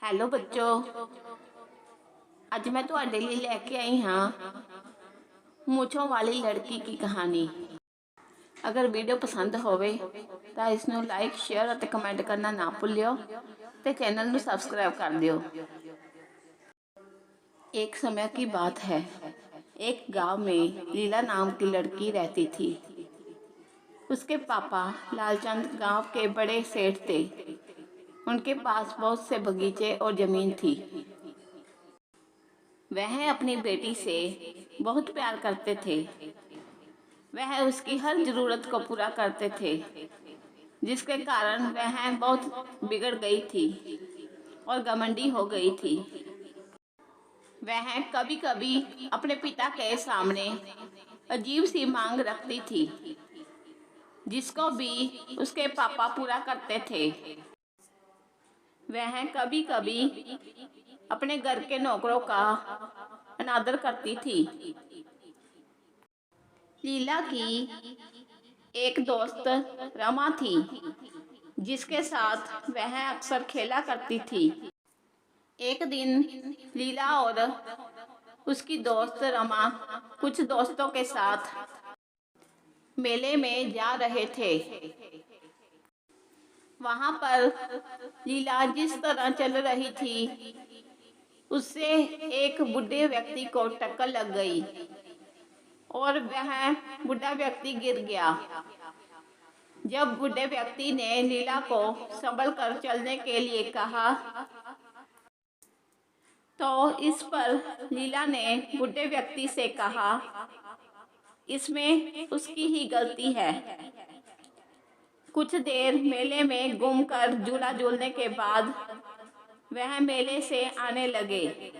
Hello बच्चों, ਅੱਜ मैं ਤੁਹਾਡੇ ਲਈ ਲੈ ਕੇ आई हाँ मूँछों वाली लड़की की कहानी। अगर वीडियो पसंद होवे तो इसनों लाइक शेयर और कमेंट करना ना भूलियो ते चैनल नू सबसक्राइब कर दियो। एक समय की बात है, एक गांव में लीला नाम की लड़की रहती थी। उसके पापा लालचंद गांव के बड़े सेठ थे। उनके पास बहुत से बगीचे और जमीन थी। वह अपनी बेटी से बहुत प्यार करते थे। वह उसकी हर जरूरत को पूरा करते थे, जिसके कारण वह बहुत बिगड़ गई थी और घमंडी हो गई थी। वह कभी कभी अपने पिता के सामने अजीब सी मांग रखती थी, जिसको भी उसके पापा पूरा करते थे। वह कभी कभी अपने घर के नौकरों का अनादर करती थी। लीला की एक दोस्त रमा थी, जिसके साथ वह अक्सर खेला करती थी। एक दिन लीला और उसकी दोस्त रमा कुछ दोस्तों के साथ मेले में जा रहे थे। वहां पर लीला जिस तरह चल रही थी, उससे एक बूढ़े व्यक्ति को टक्कर लग गई और वह बूढ़ा व्यक्ति गिर गया। जब बूढ़े व्यक्ति ने लीला को संभल कर चलने के लिए कहा, तो इस पर लीला ने बूढ़े व्यक्ति से कहा, इसमें उसकी ही गलती है। कुछ देर मेले में घूमकर झूला झूलने के बाद वह मेले से आने लगे।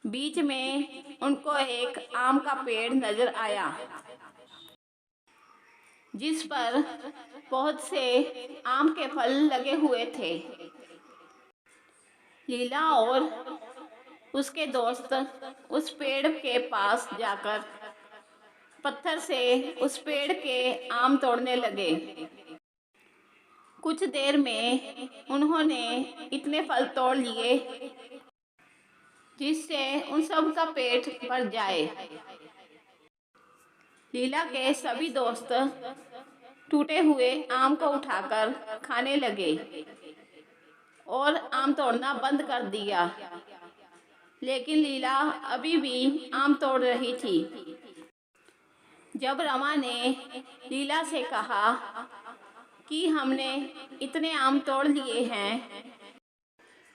बीच में उनको एक आम का पेड़ नजर आया, जिस पर बहुत से आम के फल लगे हुए थे। लीला और उसके दोस्त उस पेड़ के पास जाकर पत्थर से उस पेड़ के आम तोड़ने लगे। कुछ देर में उन्होंने इतने फल तोड़ लिए जिससे उन सब का पेट भर जाए। लीला के सभी दोस्त टूटे हुए आम को उठाकर खाने लगे और आम तोड़ना बंद कर दिया। लेकिन लीला अभी भी आम तोड़ रही थी। जब रमा ने लीला से कहा कि हमने इतने आम तोड़ लिए हैं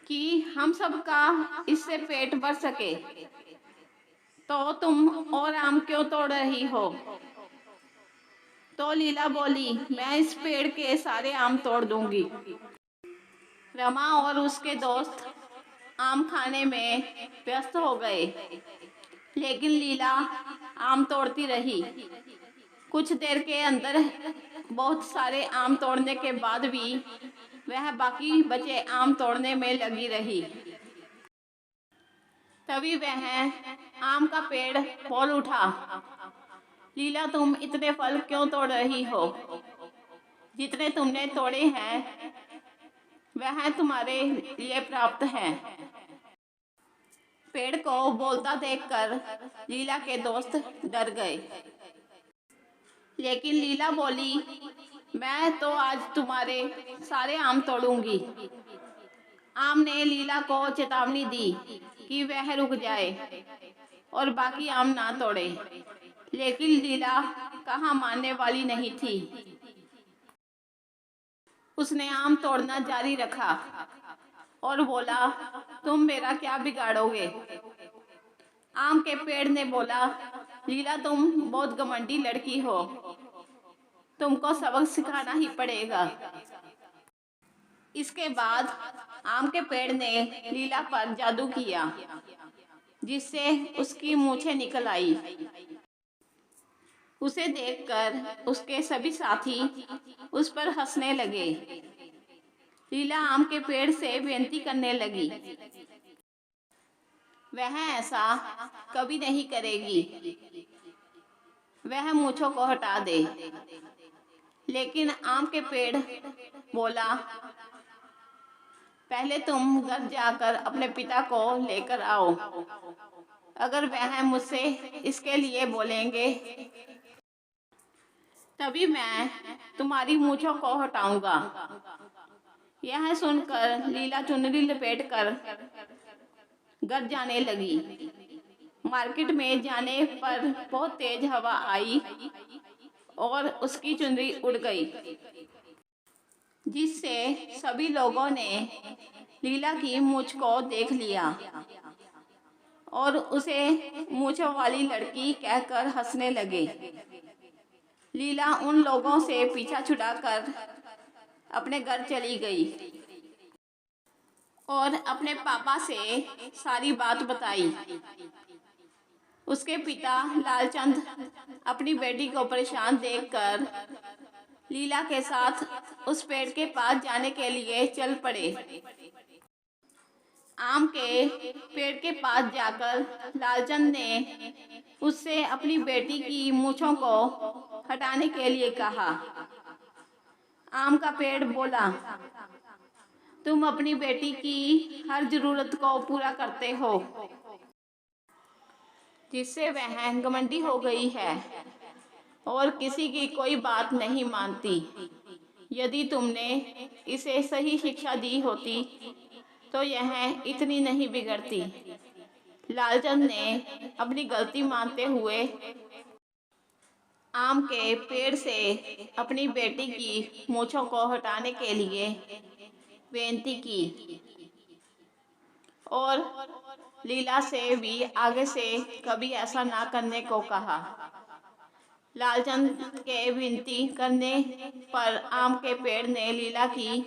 कि हम सबका इससे पेट भर सके, तो तुम और आम क्यों तोड़ रही हो? तो लीला बोली, मैं इस पेड़ के सारे आम तोड़ दूंगी। रमा और उसके दोस्त आम खाने में व्यस्त हो गए, लेकिन लीला आम तोड़ती रही। कुछ देर के अंदर बहुत सारे आम तोड़ने के बाद भी वह बाकी बचे आम तोड़ने में लगी रही। तभी वह आम का पेड़ बोल उठा, लीला तुम इतने फल क्यों तोड़ रही हो? जितने तुमने तोड़े हैं वह तुम्हारे लिए प्राप्त है। पेड़ को बोलता देखकर लीला के दोस्त डर गए, लेकिन लीला बोली, मैं तो आज तुम्हारे सारे आम तोड़ूंगी। आम ने लीला को चेतावनी दी कि वह रुक जाए और बाकी आम ना तोड़े, लेकिन लीला कहाँ मानने वाली नहीं थी। उसने आम तोड़ना जारी रखा और बोला, तुम मेरा क्या बिगाड़ोगे? आम के पेड़ ने बोला, लीला तुम बहुत घमंडी लड़की हो, तुमको सबक सिखाना ही पड़ेगा। इसके बाद आम के पेड़ ने लीला पर जादू किया, जिससे उसकी मूछें निकल आई। उसे देखकर उसके सभी साथी उस पर हंसने लगे। लीला आम के पेड़ से विनती करने लगी, वह ऐसा कभी नहीं करेगी, वह मूछों को हटा दे। लेकिन आम के पेड़ बोला, पहले तुम घर जाकर अपने पिता को लेकर आओ। अगर वह मुझसे इसके लिए बोलेंगे तभी मैं तुम्हारी मूंछों को हटाऊंगा। यह सुनकर लीला चुनरी लपेटकर घर जाने लगी। मार्केट में जाने पर बहुत तेज हवा आई और उसकी चुनरी उड़ गई, जिससे सभी लोगों ने लीला की मूंछ को देख लिया और उसे मूंछों वाली लड़की कहकर हंसने लगे। लीला उन लोगों से पीछा छुड़ाकर अपने घर चली गई और अपने पापा से सारी बात बताई। उसके पिता लालचंद अपनी बेटी को परेशान देखकर लीला के साथ उस पेड़ के पास जाने के लिए चल पड़े। आम के पेड़ के पास जाकर लालचंद ने उससे अपनी बेटी की मूंछों को हटाने के लिए कहा। आम का पेड़ बोला, तुम अपनी बेटी की हर जरूरत को पूरा करते हो, जिससे वह घमंडी हो गई है और किसी की कोई बात नहीं मानती। यदि तुमने इसे सही शिक्षा दी होती तो यह इतनी नहीं बिगड़ती। लालचंद ने अपनी गलती मानते हुए आम के पेड़ से अपनी बेटी की मूंछों को हटाने के लिए बेनती की और लीला से भी आगे से कभी ऐसा ना करने को कहा। लालचंद के विनती करने पर आम के पेड़ ने लीला की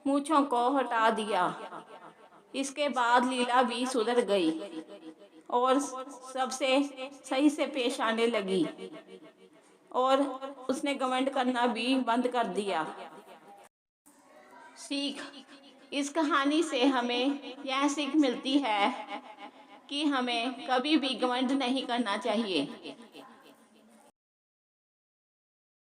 मूंछों को हटा दिया। इसके बाद लीला भी सुधर गई और सबसे सही से पेश आने लगी और उसने घमंड करना भी बंद कर दिया। सीख, इस कहानी से हमें यह सीख मिलती है कि हमें कभी भी घमंड नहीं करना चाहिए।